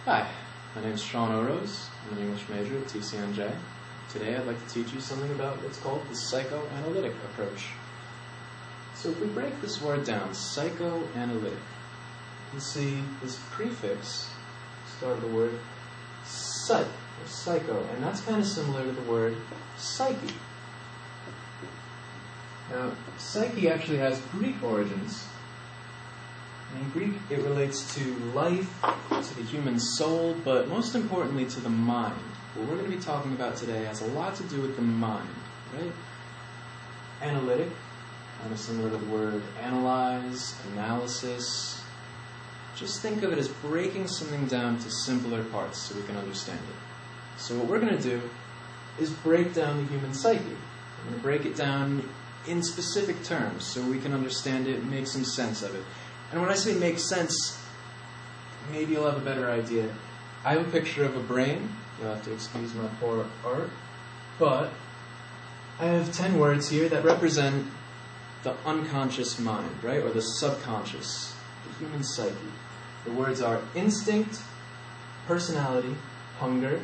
Hi, my name is Sean Orose. I'm an English major at TCNJ. Today I'd like to teach you something about what's called the psychoanalytic approach. So if we break this word down, psychoanalytic, you see this prefix, start of the word psych, or psycho, and that's kind of similar to the word psyche. Now, psyche actually has Greek origins. In Greek, it relates to life, to the human soul, but most importantly to the mind. What we're going to be talking about today has a lot to do with the mind, right? Analytic, kind of similar to the word analyze, analysis. Just think of it as breaking something down to simpler parts so we can understand it. So what we're going to do is break down the human psyche. We're going to break it down in specific terms so we can understand it, make some sense of it. And when I say make sense, maybe you'll have a better idea. I have a picture of a brain. You'll have to excuse my poor art. But I have 10 words here that represent the unconscious mind, right? Or the subconscious, the human psyche. The words are instinct, personality, hunger,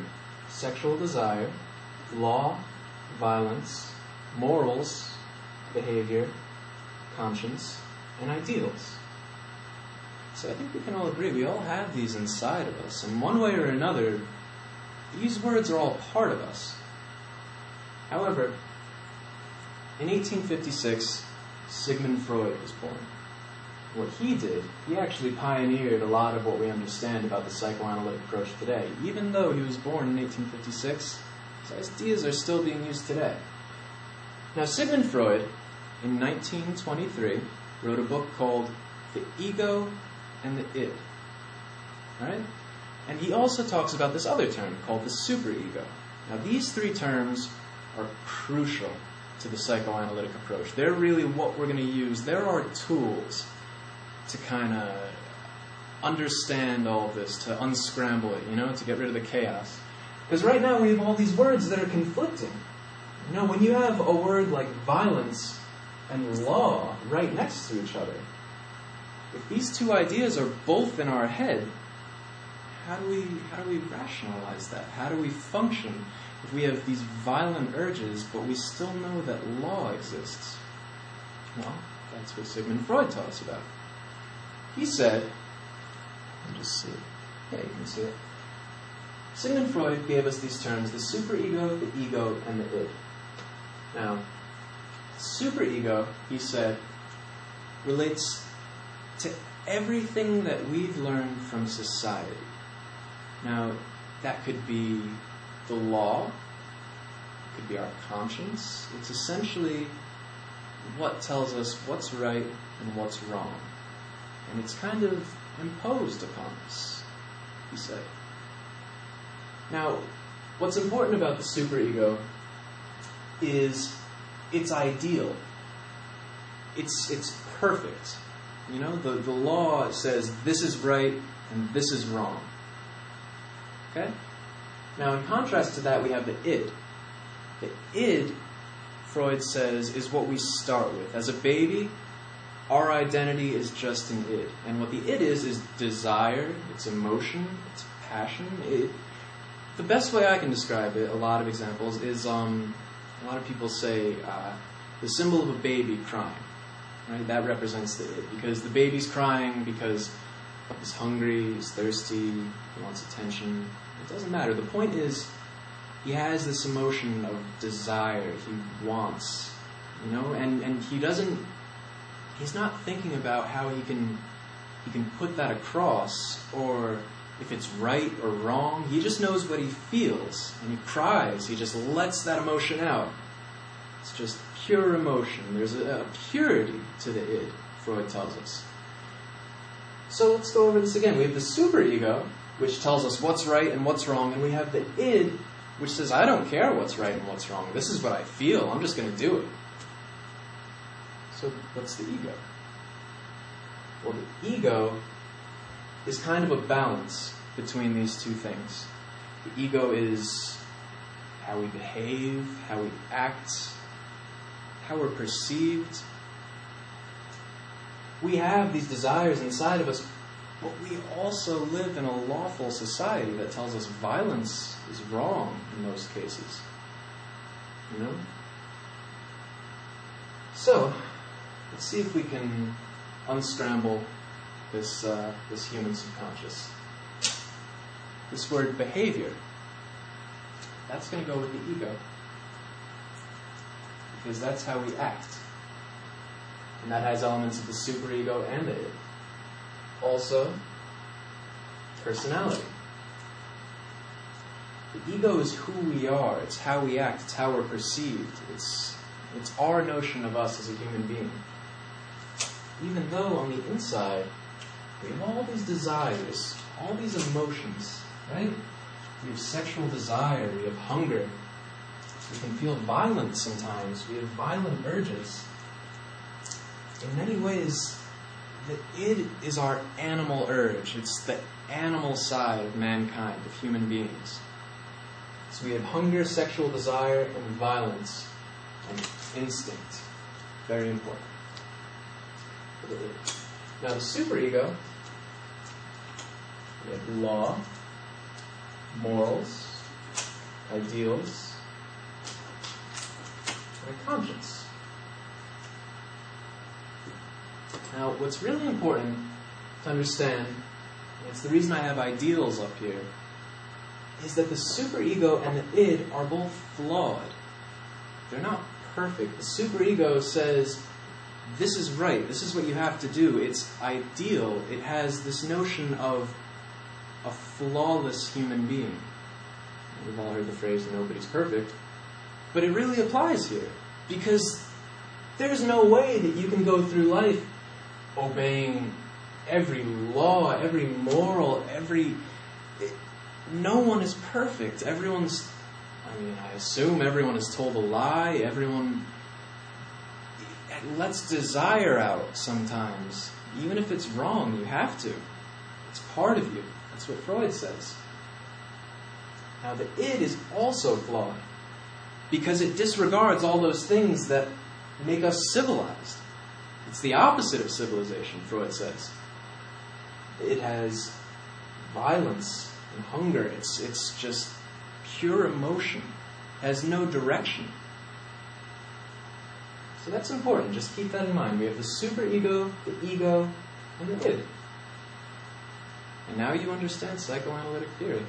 sexual desire, law, violence, morals, behavior, conscience, and ideals. So I think we can all agree we all have these inside of us. And one way or another, these words are all part of us. However, in 1856, Sigmund Freud was born. What he did, he actually pioneered a lot of what we understand about the psychoanalytic approach today. Even though he was born in 1856, his ideas are still being used today. Now, Sigmund Freud, in 1923, wrote a book called The Ego and the id, right? And he also talks about this other term called the superego. Now, these three terms are crucial to the psychoanalytic approach. They're really what we're going to use. There are tools to kind of understand all of this, to unscramble it, to get rid of the chaos. Because right now we have all these words that are conflicting. When you have a word like violence and law right next to each other, if these two ideas are both in our head, how do we rationalize that? How do we function if we have these violent urges, but we still know that law exists? Well, that's what Sigmund Freud taught us about. He said, let me just see. Yeah, you can see it. Sigmund Freud gave us these terms, the superego, the ego, and the id. Now, superego, he said, relates to everything that we've learned from society. Now, that could be the law, it could be our conscience. It's essentially what tells us what's right and what's wrong. And it's kind of imposed upon us, he said. Now, what's important about the superego is it's ideal. It's perfect. The law says this is right and this is wrong. Okay? Now, in contrast to that, we have the id. The id, Freud says, is what we start with. As a baby, our identity is just an id. And what the id is desire, it's emotion, it's passion. The best way I can describe it, a lot of examples, is a lot of people say the symbol of a baby crying. Right? That represents the id. Because the baby's crying because he's hungry, he's thirsty, he wants attention. It doesn't matter. The point is, he has this emotion of desire. He wants, and he's not thinking about how he can put that across, or if it's right or wrong. He just knows what he feels, and he cries. He just lets that emotion out. It's just pure emotion. There's a purity to the id, Freud tells us. So let's go over this again. We have the superego, which tells us what's right and what's wrong, and we have the id, which says, I don't care what's right and what's wrong. This is what I feel. I'm just going to do it. So what's the ego? Well, the ego is kind of a balance between these two things. The ego is how we behave, how we act, how we're perceived. We have these desires inside of us, But we also live in a lawful society that tells us violence is wrong in most cases. You know? So, let's see if we can unscramble this human subconscious. This word behavior, that's going to go with the ego. Because that's how we act. And that has elements of the superego and the id. Also, personality. The ego is who we are. It's how we act. It's how we're perceived. It's our notion of us as a human being. Even though on the inside, we have all these desires, all these emotions, right? We have sexual desire, we have hunger. We can feel violence sometimes. We have violent urges. In many ways, the id is our animal urge. It's the animal side of mankind, of human beings. So we have hunger, sexual desire, and violence, and instinct. Very important. For the id. Now the superego, we have law, morals, ideals, and a conscience. Now, what's really important to understand, and it's the reason I have ideals up here, is that the superego and the id are both flawed. They're not perfect. The superego says, this is right, this is what you have to do. It's ideal. It has this notion of a flawless human being. We've all heard the phrase, nobody's perfect. But it really applies here. Because there's no way that you can go through life obeying every law, every moral, no one is perfect. I assume everyone is told a lie. Everyone lets desire out sometimes. Even if it's wrong, you have to. It's part of you. That's what Freud says. Now, the id is also flawed because it disregards all those things that make us civilized. It's the opposite of civilization, Freud says. It has violence and hunger. It's just pure emotion. It has no direction. So that's important. Just keep that in mind. We have the superego, the ego, and the id. And now you understand psychoanalytic theory.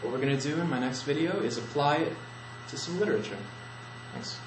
What we're going to do in my next video is apply it to some literature. Thanks.